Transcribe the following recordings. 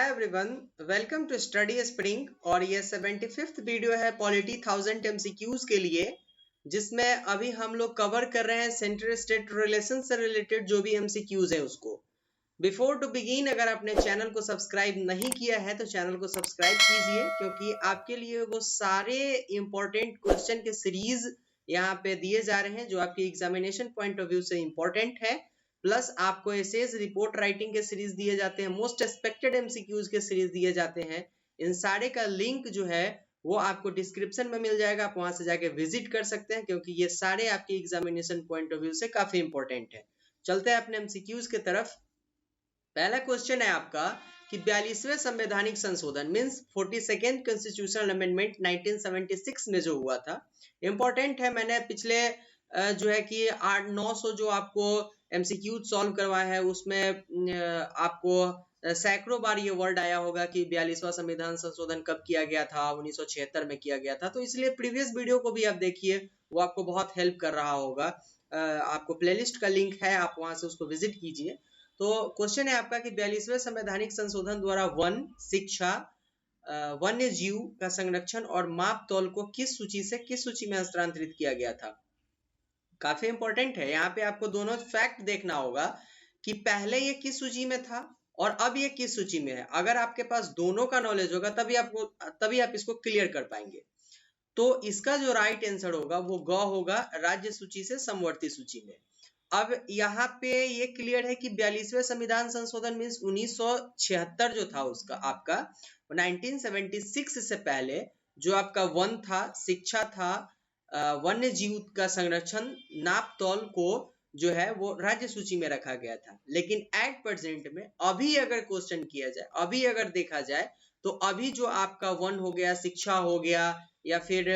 Hi everyone, welcome to Study Spring. और ये 75th video है पॉलिटी 1000 एमसीक्यूज के लिए, जिसमें अभी हम लोग कवर कर रहे हैं सेंटर स्टेट रिलेशन से रिलेटेड जो भी एमसीक्यूज है उसको। बिफोर टू बिगिन, अगर आपने चैनल को सब्सक्राइब नहीं किया है तो चैनल को सब्सक्राइब कीजिए, क्योंकि आपके लिए वो सारे इंपॉर्टेंट क्वेश्चन के सीरीज यहाँ पे दिए जा रहे हैं जो आपके एग्जामिनेशन पॉइंट ऑफ व्यू से इंपॉर्टेंट है। प्लस आपको एसेज रिपोर्ट राइटिंग के सीरीज दिए जाते हैं, मोस्ट एक्सपेक्टेड एमसीक्यूज के सीरीज दिए जाते हैं। इन सारे का लिंक जो है वो आपको डिस्क्रिप्शन में मिल जाएगा, आप वहां से जाके विजिट कर सकते हैं, क्योंकि ये सारे आपके एग्जामिनेशन पॉइंट ऑफ व्यू से काफी इंपॉर्टेंट है। चलते हैं अपने एमसीक्यूज की तरफ। पहला क्वेश्चन है आपका कि 42वें संवैधानिक संशोधन मींस 42nd कॉन्स्टिट्यूशनल अमेंडमेंट 1976 में जो हुआ था, इंपॉर्टेंट है। मैंने पिछले जो है कि 800-900 जो आपको एमसीक्यू सॉल्व करवाया है उसमें आपको सैकड़ों बार ये वर्ड आया होगा कि 42वां संविधान संशोधन कब किया गया था, 1976 में किया गया था। तो इसलिए प्रीवियस वीडियो को भी आप देखिए, वो आपको बहुत हेल्प कर रहा होगा। आपको प्लेलिस्ट का लिंक है, आप वहां से उसको विजिट कीजिए। तो क्वेश्चन है आपका कि 42वें संवैधानिक संशोधन द्वारा वन, शिक्षा, वन्य जीव का संरक्षण और माप तौल को किस सूची से किस सूची में हस्तांतरित किया गया था। काफी इंपॉर्टेंट है। यहाँ पे आपको दोनों फैक्ट देखना होगा कि पहले ये किस सूची में था और अब ये किस सूची में है। अगर आपके पास दोनों का नॉलेज होगा तभी आप इसको क्लियर कर पाएंगे। तो इसका जो राइट आंसर होगा वो ग होगा, राज्य सूची से समवर्ती सूची में। अब यहाँ पे ये क्लियर है कि 42वें संविधान संशोधन मीन्स 1976 जो था उसका आपका 1976 से पहले जो आपका वन था, शिक्षा था, वन्य जीव का संरक्षण, नाप तौल को जो है वो राज्य सूची में रखा गया था। लेकिन एट प्रेजेंट में अभी अगर क्वेश्चन किया जाए, अभी अगर देखा जाए तो अभी जो आपका वन हो गया, शिक्षा हो गया, या फिर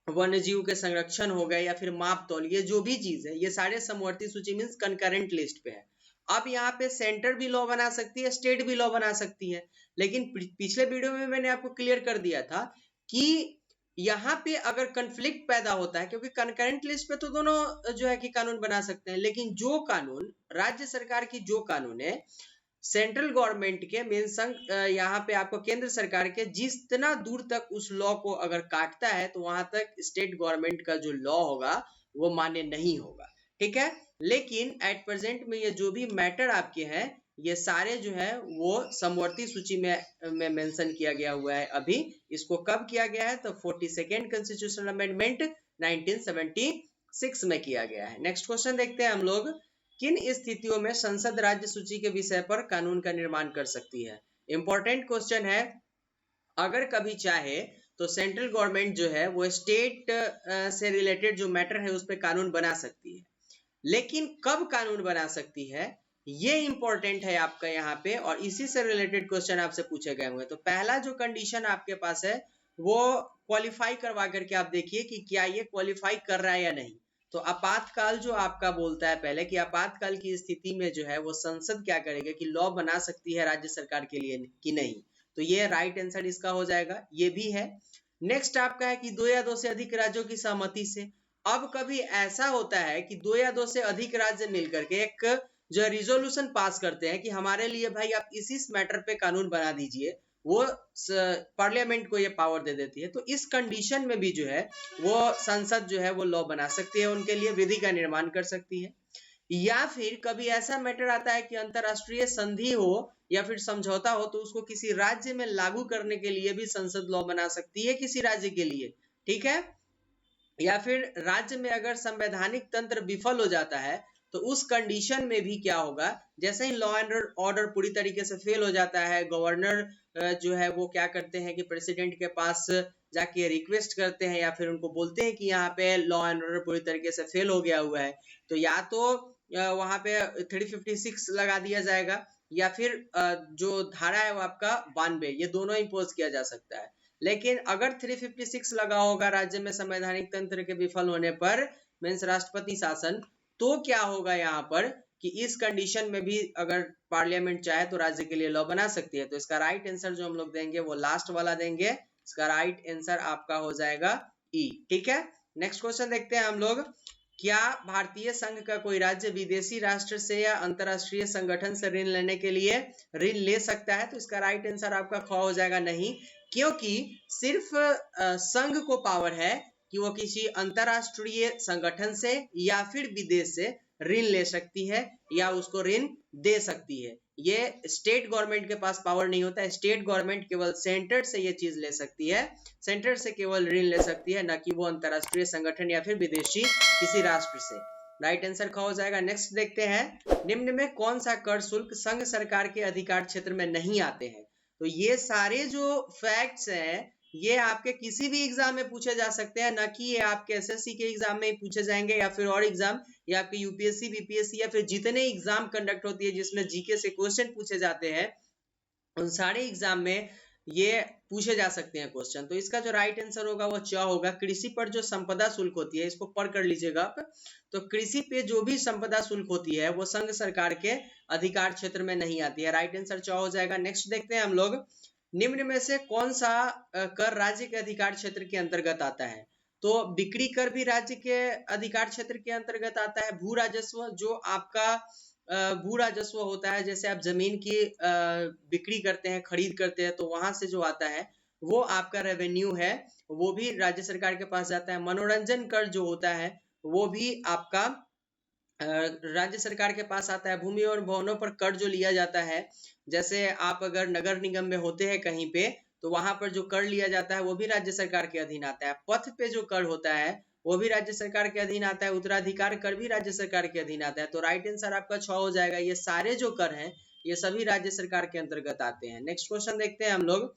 वन्य जीव के संरक्षण हो गए, या फिर माप तौल, ये जो भी चीज है ये सारे समवर्ती सूची मीन्स कंकरेंट लिस्ट पे है। अब यहाँ पे सेंटर भी लॉ बना सकती है, स्टेट भी लॉ बना सकती है। लेकिन पिछले वीडियो में मैंने आपको क्लियर कर दिया था कि यहाँ पे अगर कंफ्लिक्ट पैदा होता है, क्योंकि कंकरेंट लिस्ट पे तो दोनों जो है कि कानून बना सकते हैं, लेकिन जो कानून राज्य सरकार की जो कानून है सेंट्रल गवर्नमेंट के मेन संघ यहाँ पे आपको केंद्र सरकार के जितना दूर तक उस लॉ को अगर काटता है तो वहां तक स्टेट गवर्नमेंट का जो लॉ होगा वो मान्य नहीं होगा। ठीक है, लेकिन एट प्रेजेंट में ये जो भी मैटर आपके हैं ये सारे जो है वो समवर्ती सूची में मेंशन किया गया हुआ है। अभी इसको कब किया गया है तो 42nd कॉन्स्टिट्यूशनल अमेंडमेंट 1976 में किया गया है। नेक्स्ट क्वेश्चन देखते हैं हम लोग। किन स्थितियों में संसद राज्य सूची के विषय पर कानून का निर्माण कर सकती है। इंपॉर्टेंट क्वेश्चन है। अगर कभी चाहे तो सेंट्रल गवर्नमेंट जो है वो स्टेट से रिलेटेड जो मैटर है उस पर कानून बना सकती है, लेकिन कब कानून बना सकती है ये इंपॉर्टेंट है आपका यहाँ पे, और इसी से रिलेटेड क्वेश्चन आपसे पूछे गए हुए। तो पहला जो कंडीशन आपके पास है वो क्वालिफाई करवा करके आप देखिए कि क्या ये क्वालिफाई कर रहा है या नहीं। तो आपातकाल जो आपका बोलता है पहले कि आपातकाल की स्थिति में जो है वो संसद क्या करेगा कि लॉ बना सकती है राज्य सरकार के लिए कि नहीं। तो ये राइट आंसर इसका हो जाएगा, ये भी है। नेक्स्ट आपका है कि 2 या 2 से अधिक राज्यों की सहमति से। अब कभी ऐसा होता है कि 2 या 2 से अधिक राज्य मिलकर के एक जो रिजोल्यूशन पास करते हैं कि हमारे लिए भाई आप इस मैटर पे कानून बना दीजिए, वो पार्लियामेंट को ये पावर दे देती है। तो इस कंडीशन में भी जो है वो संसद जो है वो लॉ बना सकती है, उनके लिए विधि का निर्माण कर सकती है। या फिर कभी ऐसा मैटर आता है कि अंतरराष्ट्रीय संधि हो या फिर समझौता हो तो उसको किसी राज्य में लागू करने के लिए भी संसद लॉ बना सकती है किसी राज्य के लिए। ठीक है, या फिर राज्य में अगर संवैधानिक तंत्र विफल हो जाता है तो उस कंडीशन में भी क्या होगा, जैसे ही लॉ एंड ऑर्डर पूरी तरीके से फेल हो जाता है, गवर्नर जो है वो क्या करते हैं कि प्रेसिडेंट के पास जाके रिक्वेस्ट करते हैं या फिर उनको बोलते हैं कि यहाँ पे लॉ एंड ऑर्डर पूरी तरीके से फेल हो गया हुआ है, तो या तो वहां पे 356 लगा दिया जाएगा या फिर जो धारा है वो आपका 92, ये दोनों इम्पोज किया जा सकता है। लेकिन अगर 356 लगा होगा राज्य में संवैधानिक तंत्र के विफल होने पर मीन्स राष्ट्रपति शासन, तो क्या होगा यहाँ पर कि इस कंडीशन में भी अगर पार्लियामेंट चाहे तो राज्य के लिए लॉ बना सकती है। तो इसका राइट आंसर जो हम लोग देंगे वो लास्ट वाला देंगे, इसका राइट आंसर आपका हो जाएगा ई। ठीक है, नेक्स्ट क्वेश्चन देखते हैं हम लोग। क्या भारतीय संघ का कोई राज्य विदेशी राष्ट्र से या अंतरराष्ट्रीय संगठन से ऋण लेने के लिए ऋण ले सकता है? तो इसका राइट आंसर आपका ख हो जाएगा नहीं, क्योंकि सिर्फ संघ को पावर है कि वो किसी अंतरराष्ट्रीय संगठन से या फिर विदेश से ऋण ले सकती है या उसको ऋण दे सकती है। ये स्टेट गवर्नमेंट के पास पावर नहीं होता है। स्टेट गवर्नमेंट केवल सेंटर से ये चीज ले सकती है, सेंटर से केवल ऋण ले सकती है, न कि वो अंतरराष्ट्रीय संगठन या फिर विदेशी किसी राष्ट्र से। राइट आंसर ख हो जाएगा। नेक्स्ट देखते हैं, निम्न में कौन सा कर शुल्क संघ सरकार के अधिकार क्षेत्र में नहीं आते हैं? तो ये सारे जो फैक्ट्स हैं ये आपके किसी भी एग्जाम में पूछे जा सकते हैं, ना कि ये आपके एसएससी के एग्जाम में पूछे जाएंगे या फिर और एग्जाम, या आपके यूपीएससी बीपीएससी या फिर जितने एग्जाम कंडक्ट होती है जिसमें जीके से क्वेश्चन पूछे जाते हैं उन सारे एग्जाम में ये पूछे जा सकते हैं क्वेश्चन। तो इसका जो राइट आंसर होगा वो च होगा। कृषि पर जो संपदा शुल्क होती है, इसको पढ़ कर लीजिएगा आप। तो कृषि पे जो भी संपदा शुल्क होती है वो संघ सरकार के अधिकार क्षेत्र में नहीं आती है। राइट आंसर च हो जाएगा। नेक्स्ट देखते हैं हम लोग, निम्न में से कौन सा कर राज्य के अधिकार क्षेत्र के अंतर्गत आता है? तो बिक्री कर भी राज्य के अधिकार क्षेत्र के अंतर्गत आता है। भू राजस्व जो आपका भू राजस्व होता है, जैसे आप जमीन की बिक्री करते हैं, खरीद करते हैं, तो वहां से जो आता है वो आपका रेवेन्यू है, वो भी राज्य सरकार के पास जाता है। मनोरंजन कर जो होता है वो भी आपका राज्य सरकार के पास आता है। भूमि और भवनों पर कर जो लिया जाता है, जैसे आप अगर नगर निगम में होते हैं कहीं पे, तो वहां पर जो कर लिया जाता है वो भी राज्य सरकार के अधीन आता है। पथ पे जो कर होता है वो भी राज्य सरकार के अधीन आता है। उत्तराधिकार कर भी राज्य सरकार के अधीन आता है। तो राइट आंसर आपका 6 हो जाएगा। ये सारे जो कर हैं ये सभी राज्य सरकार के अंतर्गत आते हैं। नेक्स्ट क्वेश्चन देखते हैं हम लोग,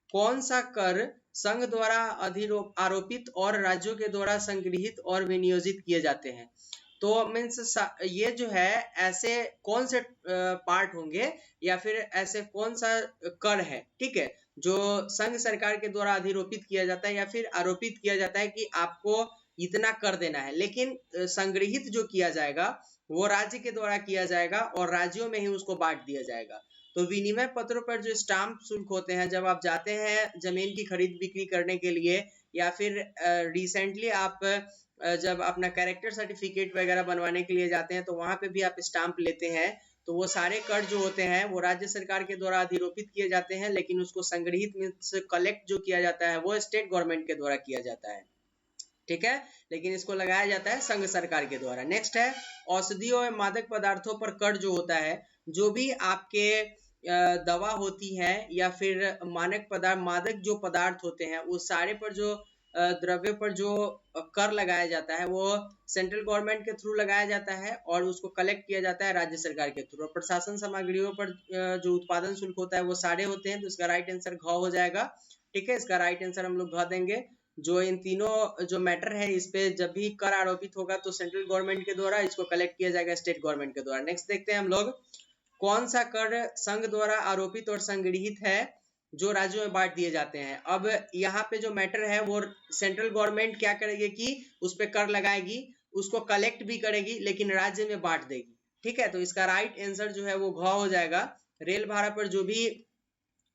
कौन सा कर संघ द्वारा आरोपित और राज्यों के द्वारा संगृहित और विनियोजित किए जाते हैं? तो मीन्स ये जो है ऐसे कौन से पार्ट होंगे या फिर ऐसे कौन सा कर है, ठीक है, जो संघ सरकार के द्वारा अधिरोपित किया जाता है या फिर आरोपित किया जाता है कि आपको इतना कर देना है, लेकिन संग्रहित जो किया जाएगा वो राज्य के द्वारा किया जाएगा और राज्यों में ही उसको बांट दिया जाएगा। तो विनिमय पत्रों पर जो स्टाम्प शुल्क होते हैं, जब आप जाते हैं जमीन की खरीद बिक्री करने के लिए या फिर रिसेंटली आप जब अपना कैरेक्टर सर्टिफिकेट वगैरह बनवाने के लिए जाते हैं तो वहां पे भी आप स्टाम्प लेते हैं, तो वो सारे कर जो होते हैं वो राज्य सरकार के द्वारा अधिरोपित किए जाते हैं, लेकिन उसको संग्रहित मीन्स कलेक्ट जो किया जाता है वो स्टेट गवर्नमेंट के द्वारा किया जाता है, ठीक है, लेकिन इसको लगाया जाता है संघ सरकार के द्वारा। नेक्स्ट है, औषधियों एवं मादक पदार्थों पर कर जो होता है, जो भी आपके दवा होती है या फिर मादक जो पदार्थ होते हैं उस सारे पर जो द्रव्य पर जो कर लगाया जाता है वो सेंट्रल गवर्नमेंट के थ्रू लगाया जाता है और उसको कलेक्ट किया जाता है राज्य सरकार के थ्रू। और प्रशासन सामग्रियों पर जो उत्पादन शुल्क होता है वो सारे होते हैं, तो इसका राइट आंसर घ हो जाएगा, ठीक है। इसका राइट आंसर हम लोग घ देंगे। जो इन तीनों जो मैटर है इस पे जब भी कर आरोपित होगा तो सेंट्रल गवर्नमेंट के द्वारा इसको कलेक्ट किया जाएगा स्टेट गवर्नमेंट के द्वारा। नेक्स्ट देखते हैं हम लोग, कौन सा कर संघ द्वारा आरोपित और संग्रहित है जो राज्यों में बांट दिए जाते हैं? अब यहाँ पे जो मैटर है वो सेंट्रल गवर्नमेंट क्या करेगी कि उस पर कर लगाएगी, उसको कलेक्ट भी करेगी, लेकिन राज्य में बांट देगी, ठीक है। तो इसका राइट आंसर जो है वो घ हो जाएगा। रेल भाड़ा पर जो भी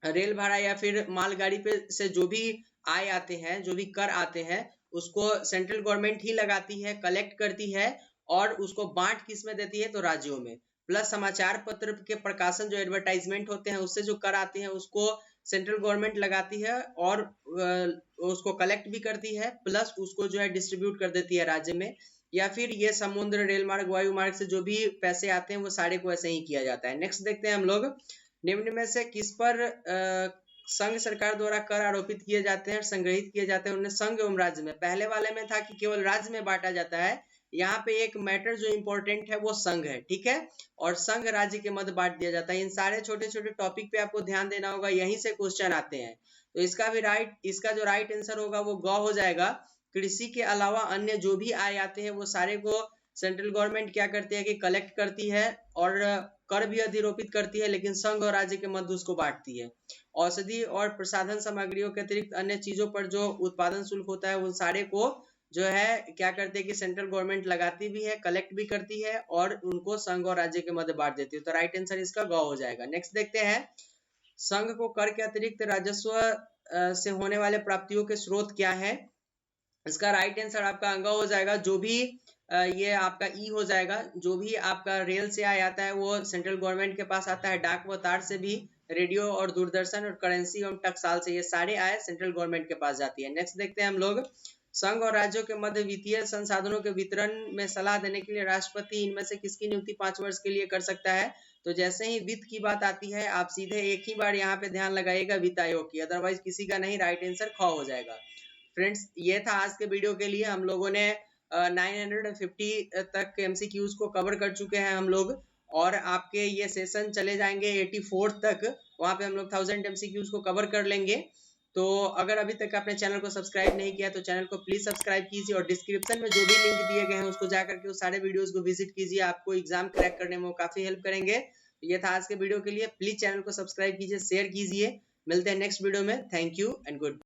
रेल भाड़ा या फिर मालगाड़ी पे से जो भी आय आते हैं, जो भी कर आते हैं, उसको सेंट्रल गवर्नमेंट ही लगाती है, कलेक्ट करती है और उसको बांट किस में देती है? तो राज्यों में। प्लस समाचार पत्र के प्रकाशन जो एडवर्टाइजमेंट होते हैं उससे जो कर आते हैं उसको सेंट्रल गवर्नमेंट लगाती है और उसको कलेक्ट भी करती है, प्लस उसको जो है डिस्ट्रीब्यूट कर देती है राज्य में। या फिर ये समुद्र, रेल मार्ग, वायु मार्ग से जो भी पैसे आते हैं वो सारे को ऐसे ही किया जाता है। नेक्स्ट देखते हैं हम लोग, निम्न में से किस पर संघ सरकार द्वारा कर आरोपित किए जाते हैं और संग्रहित किए जाते हैं? उन्हें संघ एवं राज्य में। पहले वाले में था कि केवल राज्य में बांटा जाता है, यहाँ पे एक मैटर जो इंपॉर्टेंट है वो संघ है, ठीक है, और संघ राज्य के मध्य बांट दिया जाता है। इन सारे छोटे छोटे टॉपिक पे आपको ध्यान देना होगा, यहीं से क्वेश्चन आते हैं। तो इसका जो राइट आंसर होगा वो ग हो जाएगा। कृषि के अलावा अन्य जो भी आय आते हैं वो सारे को सेंट्रल गवर्नमेंट क्या करती है कि कलेक्ट करती है और कर भी अधिरोपित करती है, लेकिन संघ और राज्य के मध्य उसको बांटती है। औषधि और प्रसाधन सामग्रियों के अतिरिक्त अन्य चीजों पर जो उत्पादन शुल्क होता है उन सारे को जो है क्या करते हैं कि सेंट्रल गवर्नमेंट लगाती भी है, कलेक्ट भी करती है और उनको संघ और राज्य के मध्य बांट देती है। तो राइट आंसर इसका ग हो जाएगा। नेक्स्ट देखते हैं, संघ को कर के अतिरिक्त राजस्व से होने वाले प्राप्तियों के स्रोत क्या है? इसका राइट आंसर आपका अंगा हो जाएगा। जो भी ये आपका ई हो जाएगा। जो भी आपका रेल से आय आता है वो सेंट्रल गवर्नमेंट के पास आता है। डाक व तार से भी, रेडियो और दूरदर्शन और करेंसी और टकसाल से, ये सारे आय सेंट्रल गवर्नमेंट के पास जाती है। नेक्स्ट देखते हैं हम लोग, संघ और राज्यों के मध्य वित्तीय संसाधनों के वितरण में सलाह देने के लिए राष्ट्रपति इनमें से किसकी नियुक्ति 5 वर्ष के लिए कर सकता है? तो जैसे ही वित्त की बात आती है आप सीधे एक ही बार यहाँ पे ध्यान लगाइएगा वित्त आयोग की, अदरवाइज किसी का नहीं, राइट आंसर ख हो जाएगा। फ्रेंड्स ये था आज के वीडियो के लिए। हम लोगों ने 950 तक एमसीक्यूज को कवर कर चुके हैं हम लोग, और आपके ये सेशन चले जाएंगे 84 तक, वहां पे हम लोग 1000 एमसीक्यूज को कवर कर लेंगे। तो अगर अभी तक आपने चैनल को सब्सक्राइब नहीं किया तो चैनल को प्लीज सब्सक्राइब कीजिए, और डिस्क्रिप्शन में जो भी लिंक दिए गए हैं उसको जाकर के उस सारे वीडियोस को विजिट कीजिए, आपको एग्जाम क्रैक करने में वो काफी हेल्प करेंगे। ये था आज के वीडियो के लिए। प्लीज चैनल को सब्सक्राइब कीजिए, शेयर कीजिए। मिलते हैं नेक्स्ट वीडियो में। Thank you and good.